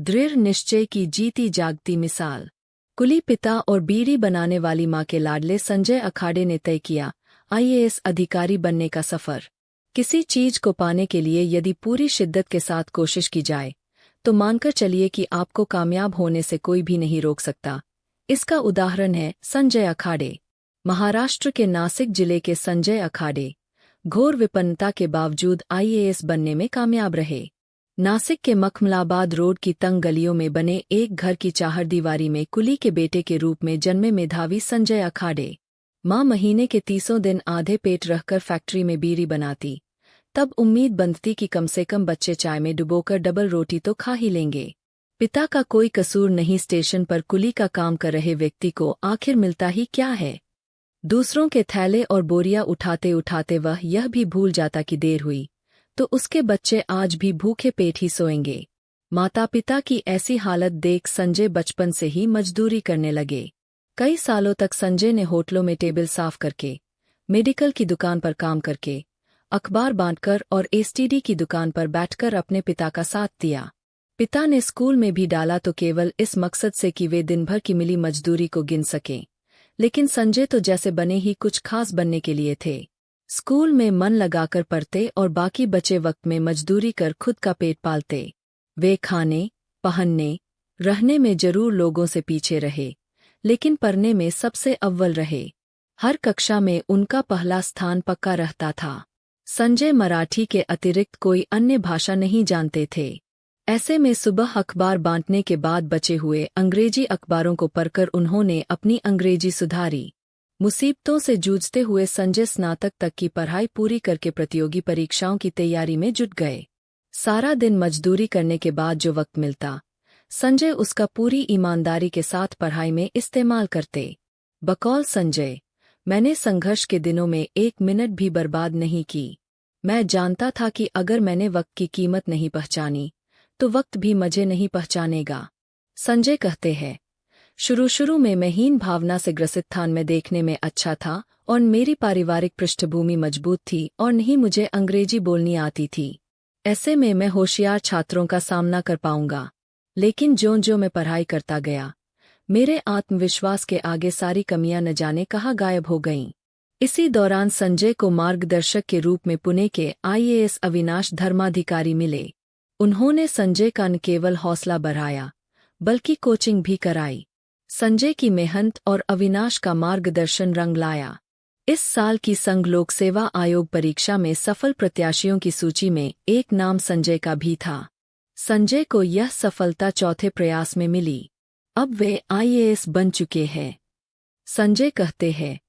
दृढ़ निश्चय की जीती जागती मिसाल। कुली पिता और बीड़ी बनाने वाली मां के लाडले संजय अखाड़े ने तय किया आईएएस अधिकारी बनने का सफर। किसी चीज को पाने के लिए यदि पूरी शिद्दत के साथ कोशिश की जाए तो मानकर चलिए कि आपको कामयाब होने से कोई भी नहीं रोक सकता। इसका उदाहरण है संजय अखाड़े। महाराष्ट्र के नासिक जिले के संजय अखाड़े घोर विपन्नता के बावजूद आईएएस बनने में कामयाब रहे। नासिक के मखमलाबाद रोड की तंग गलियों में बने एक घर की चारदीवारी में कुली के बेटे के रूप में जन्मे मेधावी संजय अखाड़े मां महीने के 30 दिन आधे पेट रहकर फैक्ट्री में बीड़ी बनाती। तब उम्मीद बंधती कि कम से कम बच्चे चाय में डुबोकर डबल रोटी तो खा ही लेंगे। पिता का कोई कसूर नहीं, स्टेशन पर कुली का काम कर रहे व्यक्ति को आखिर मिलता ही क्या है। दूसरों के थैले और बोरियां उठाते उठाते वह यह भी भूल जाता कि देर हुई तो उसके बच्चे आज भी भूखे पेट ही सोएंगे। माता पिता की ऐसी हालत देख संजय बचपन से ही मजदूरी करने लगे। कई सालों तक संजय ने होटलों में टेबल साफ करके, मेडिकल की दुकान पर काम करके, अखबार बांटकर और एसटीडी की दुकान पर बैठकर अपने पिता का साथ दिया। पिता ने स्कूल में भी डाला तो केवल इस मकसद से कि वे दिन भर की मिली मजदूरी को गिन सकें। लेकिन संजय तो जैसे बने ही कुछ खास बनने के लिए थे। स्कूल में मन लगाकर पढ़ते और बाकी बचे वक्त में मजदूरी कर खुद का पेट पालते। वे खाने, पहनने, रहने में जरूर लोगों से पीछे रहे, लेकिन पढ़ने में सबसे अव्वल रहे। हर कक्षा में उनका पहला स्थान पक्का रहता था। संजय मराठी के अतिरिक्त कोई अन्य भाषा नहीं जानते थे। ऐसे में सुबह अखबार बांटने के बाद बचे हुए अंग्रेजी अखबारों को पढ़कर उन्होंने अपनी अंग्रेजी सुधारी। मुसीबतों से जूझते हुए संजय स्नातक तक की पढ़ाई पूरी करके प्रतियोगी परीक्षाओं की तैयारी में जुट गए। सारा दिन मजदूरी करने के बाद जो वक्त मिलता, संजय उसका पूरी ईमानदारी के साथ पढ़ाई में इस्तेमाल करते। बकौल संजय, मैंने संघर्ष के दिनों में 1 मिनट भी बर्बाद नहीं की। मैं जानता था कि अगर मैंने वक्त की कीमत नहीं पहचानी तो वक्त भी मुझे नहीं पहचानेगा। संजय कहते हैं, शुरू में मैं हीन भावना से ग्रसित था। मैं देखने में अच्छा था और मेरी पारिवारिक पृष्ठभूमि मजबूत थी और नहीं मुझे अंग्रेजी बोलनी आती थी। ऐसे में मैं होशियार छात्रों का सामना कर पाऊंगा। लेकिन ज्यों-ज्यों मैं पढ़ाई करता गया, मेरे आत्मविश्वास के आगे सारी कमियां न जाने कहाँ गायब हो गईं। इसी दौरान संजय को मार्गदर्शक के रूप में पुणे के आईएएस अविनाश धर्माधिकारी मिले। उन्होंने संजय का न केवल हौसला बढ़ाया बल्कि कोचिंग भी कराई। संजय की मेहनत और अविनाश का मार्गदर्शन रंग लाया। इस साल की संघ लोक सेवा आयोग परीक्षा में सफल प्रत्याशियों की सूची में एक नाम संजय का भी था। संजय को यह सफलता चौथे प्रयास में मिली। अब वे आईएएस बन चुके हैं। संजय कहते हैं,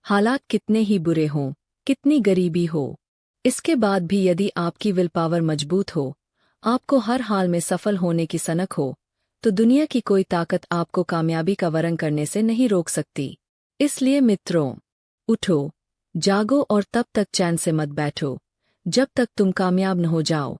हालात कितने ही बुरे हों, कितनी गरीबी हो, इसके बाद भी यदि आपकी विल पावर मजबूत हो, आपको हर हाल में सफल होने की सनक हो, तो दुनिया की कोई ताकत आपको कामयाबी का वरण करने से नहीं रोक सकती। इसलिए मित्रों, उठो, जागो और तब तक चैन से मत बैठो जब तक तुम कामयाब न हो जाओ।